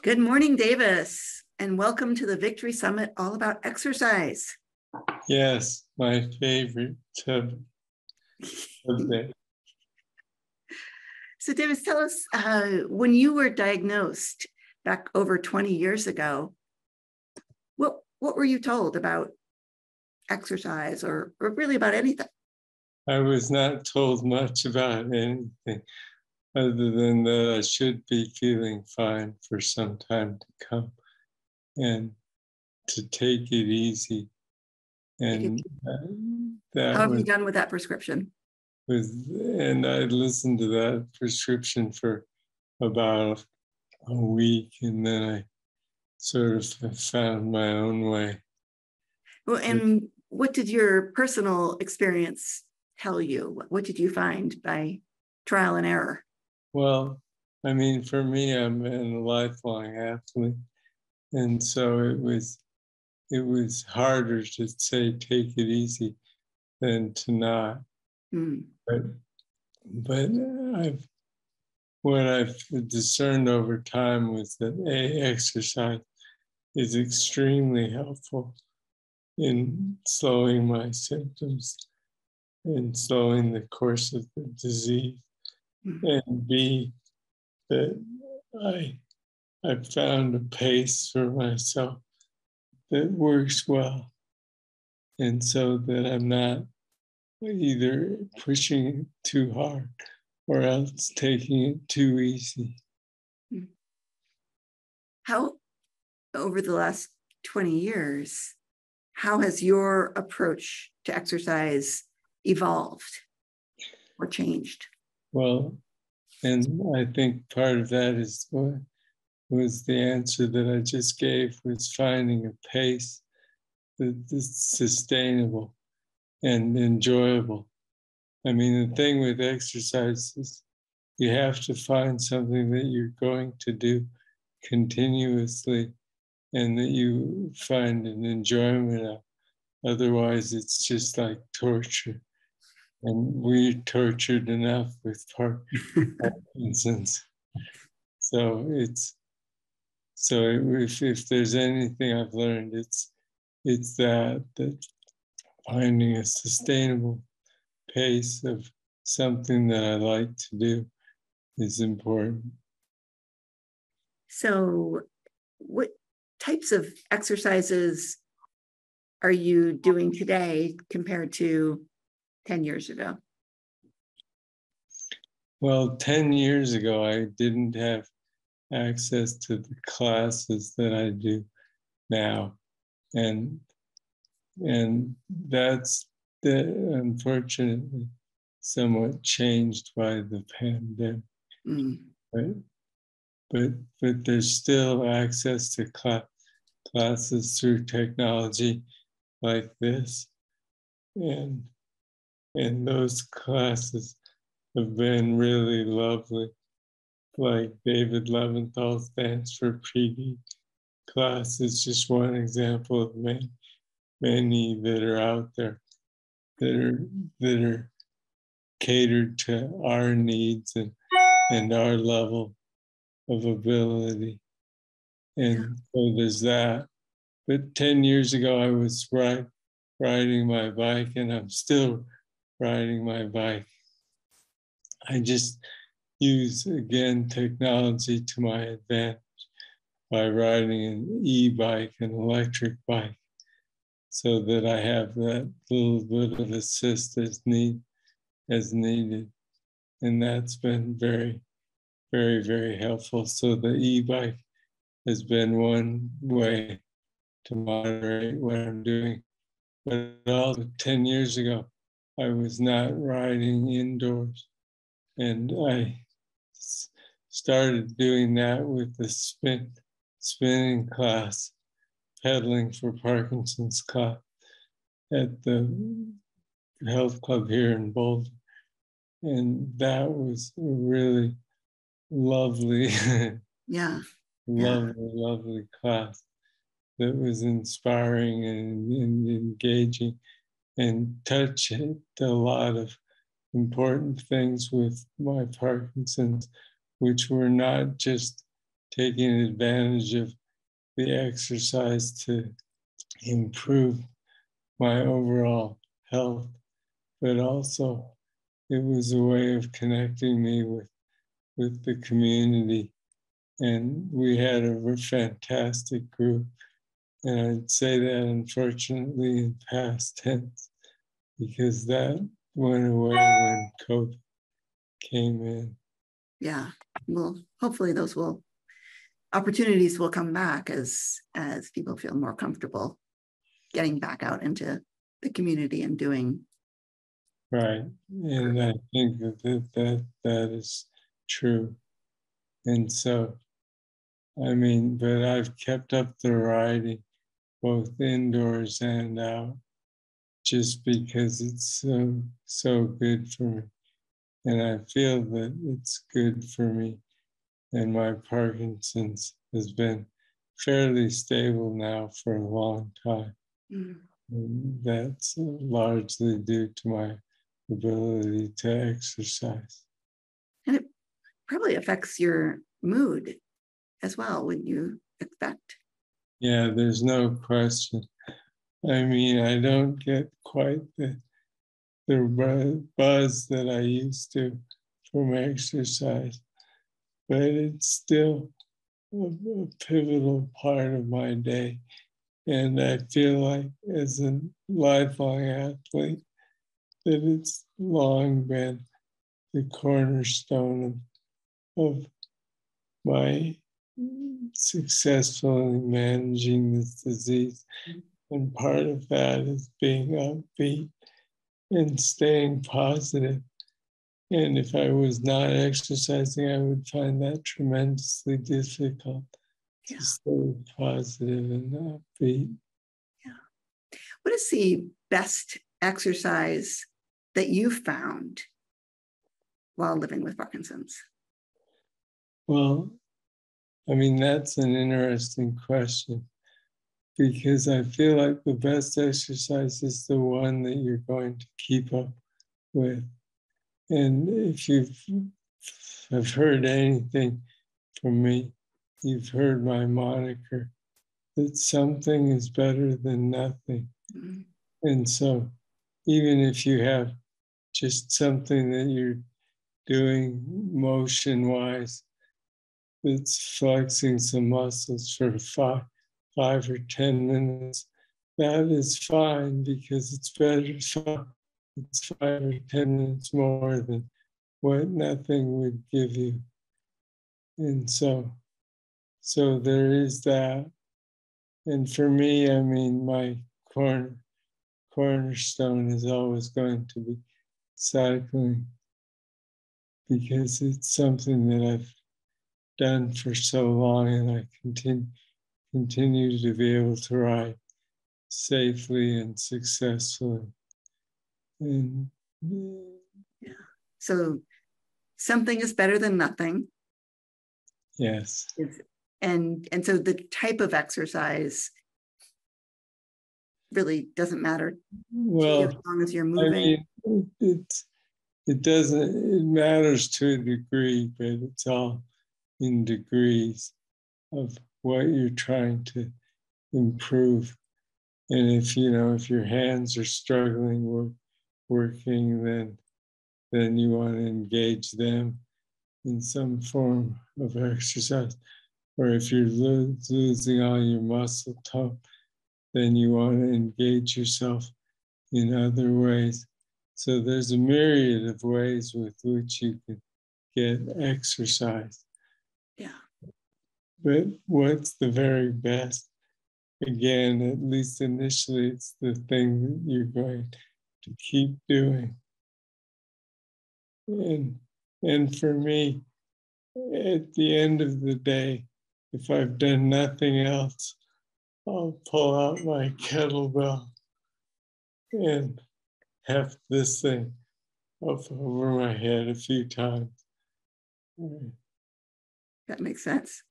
Good morning, Davis, and welcome to the Victory Summit, all about exercise. Yes, my favorite subject. So, Davis, tell us, when you were diagnosed back over 20 years ago, what were you told about exercise or really about anything? I was not told much about anything other than that I should be feeling fine for some time to come and to take it easy. And How have you done with that prescription? And I listened to that prescription for about a week, and then I sort of found my own way. Well, and what did your personal experience tell you? What did you find by trial and error? Well, I mean, for me, I'm a lifelong athlete, and so it was harder to say take it easy than to not. But what I've discerned over time was that exercise is extremely helpful in slowing my symptoms and slowing the course of the disease. And B, that I found a pace for myself that works well. And so that I'm not either pushing it too hard or else taking it too easy. How, over the last 20 years, how has your approach to exercise evolved or changed? Well, and I think part of that is what was the answer that I just gave, was finding a pace that's sustainable and enjoyable. I mean, the thing with exercise is you have to find something that you're going to do continuously and that you find an enjoyment of. Otherwise, it's just like torture. And we're tortured enough with Parkinson's. So if there's anything I've learned, it's that finding a sustainable pace of something that I like to do is important. So what types of exercises are you doing today compared to 10 years ago? Well, 10 years ago, I didn't have access to the classes that I do now. And that's unfortunately somewhat changed by the pandemic. Right? But there's still access to classes through technology like this. And those classes have been really lovely. Like David Leventhal's Dance for PD class is just one example of many that are out there that are catered to our needs and our level of ability. And so there's that. But 10 years ago, I was riding my bike, and I'm still riding my bike. I just use, again, technology to my advantage by riding an e-bike, an electric bike, so that I have that little bit of assist as needed. And that's been very, very, very helpful. So the e-bike has been one way to moderate what I'm doing. But also 10 years ago, I was not riding indoors. And I started doing that with the spinning class, pedaling for Parkinson's class at the health club here in Boulder. And that was a really lovely, lovely class that was inspiring and engaging and touched a lot of important things with my Parkinson's, which were not just taking advantage of the exercise to improve my overall health, but also it was a way of connecting me with the community. And we had a fantastic group. And I'd say that unfortunately in past tense, because that went away when COVID came in. Yeah, well, hopefully those opportunities will come back as people feel more comfortable getting back out into the community and doing. Right, and I think that is true. And so, I mean, but I've kept up the riding both indoors and out just because it's so good for me. And I feel that it's good for me. And my Parkinson's has been fairly stable now for a long time. Mm. And that's largely due to my ability to exercise. And it probably affects your mood as well, wouldn't you expect? Yeah, there's no question. I mean, I don't get quite the buzz that I used to from exercise, but it's still a pivotal part of my day. And I feel like as a lifelong athlete, that it's long been the cornerstone of my successfully managing this disease. And part of that is being upbeat and staying positive. And if I was not exercising, I would find that tremendously difficult to stay positive and upbeat. Yeah. What is the best exercise that you found while living with Parkinson's? Well, I mean, that's an interesting question because I feel like the best exercise is the one that you're going to keep up with. And if have heard anything from me, you've heard my moniker, that something is better than nothing. Mm-hmm. And so even if you have just something that you're doing motion-wise, that's flexing some muscles for 5 or 10 minutes, that is fine because it's better. It's 5 or 10 minutes more than what nothing would give you. And so there is that. And for me, I mean, my cornerstone is always going to be cycling because it's something that I've done for so long, and I continue to be able to ride safely and successfully. And yeah. So something is better than nothing. Yes. And so the type of exercise really doesn't matter. Well, as long as you're moving. I mean, it matters to a degree, but it's all in degrees of what you're trying to improve. And if your hands are struggling working, then you want to engage them in some form of exercise. Or if you're losing all your muscle tone, then you want to engage yourself in other ways. So there's a myriad of ways with which you can get exercise. Yeah. But what's the very best? Again, at least initially, it's the thing that you're going to keep doing. And for me, at the end of the day, if I've done nothing else, I'll pull out my kettlebell and heft this thing up over my head a few times. That makes sense.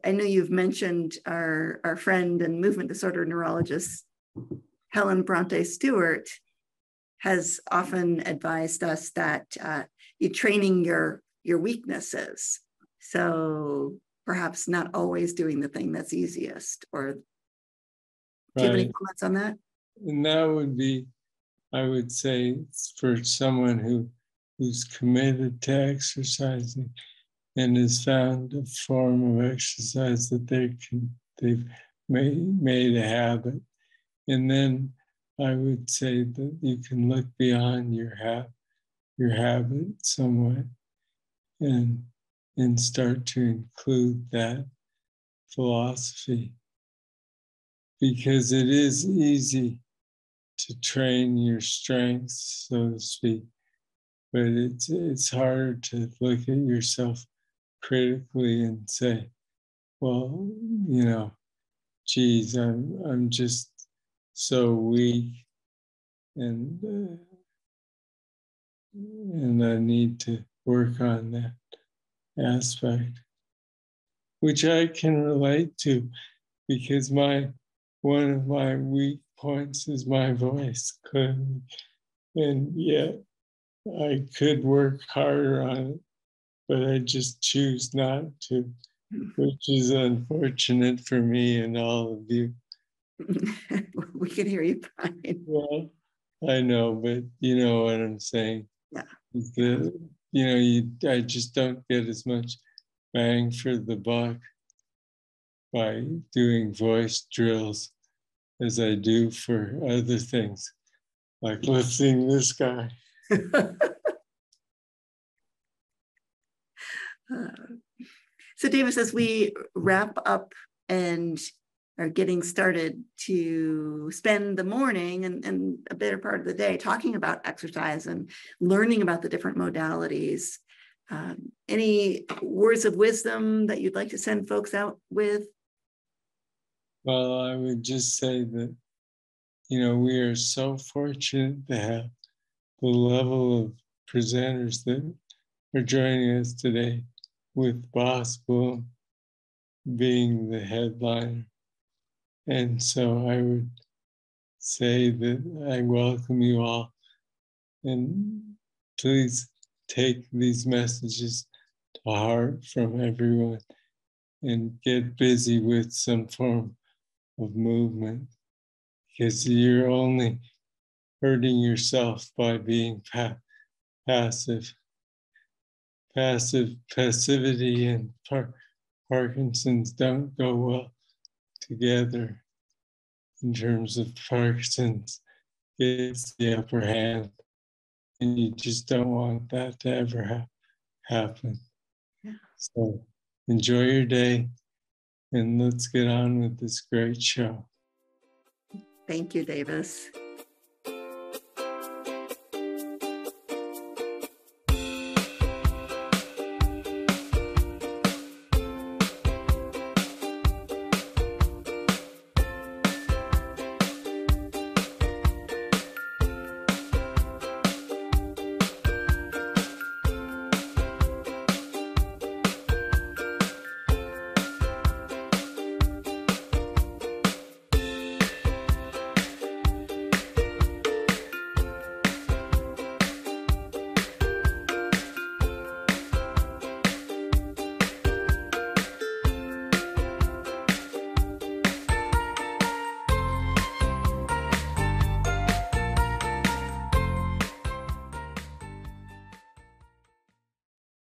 I know you've mentioned our friend and movement disorder neurologist, Helen Bronte Stewart, has often advised us that you're training your weaknesses. So perhaps not always doing the thing that's easiest. Or do you have any comments on that? And that would be, I would say, for someone who's committed to exercising and has found a form of exercise that they've made a habit. And then I would say that you can look beyond your habit somewhat and start to include that philosophy, because it is easy to train your strengths, so to speak, but it's harder to look at yourself critically and say, well, geez, I'm just so weak, and I need to work on that aspect, which I can relate to, because one of my weak points is my voice, clearly, and yet I could work harder on it, but I just choose not to, which is unfortunate for me and all of you. We can hear you fine. Well, I know, but you know what I'm saying. Yeah. I just don't get as much bang for the buck by doing voice drills as I do for other things, like lifting this guy. So Davis, as we wrap up and are getting started to spend the morning and a better part of the day talking about exercise and learning about the different modalities, any words of wisdom that you'd like to send folks out with? Well, I would just say that, we are so fortunate to have the level of presenters that are joining us today, with Boss Boom being the headliner. And so I would say that I welcome you all, and please take these messages to heart from everyone and get busy with some form of movement, because you're only hurting yourself by being passive. Passivity and Parkinson's don't go well together. In terms of Parkinson's, gets the upper hand, and you just don't want that to ever happen. Yeah. So enjoy your day, and let's get on with this great show. Thank you, Davis.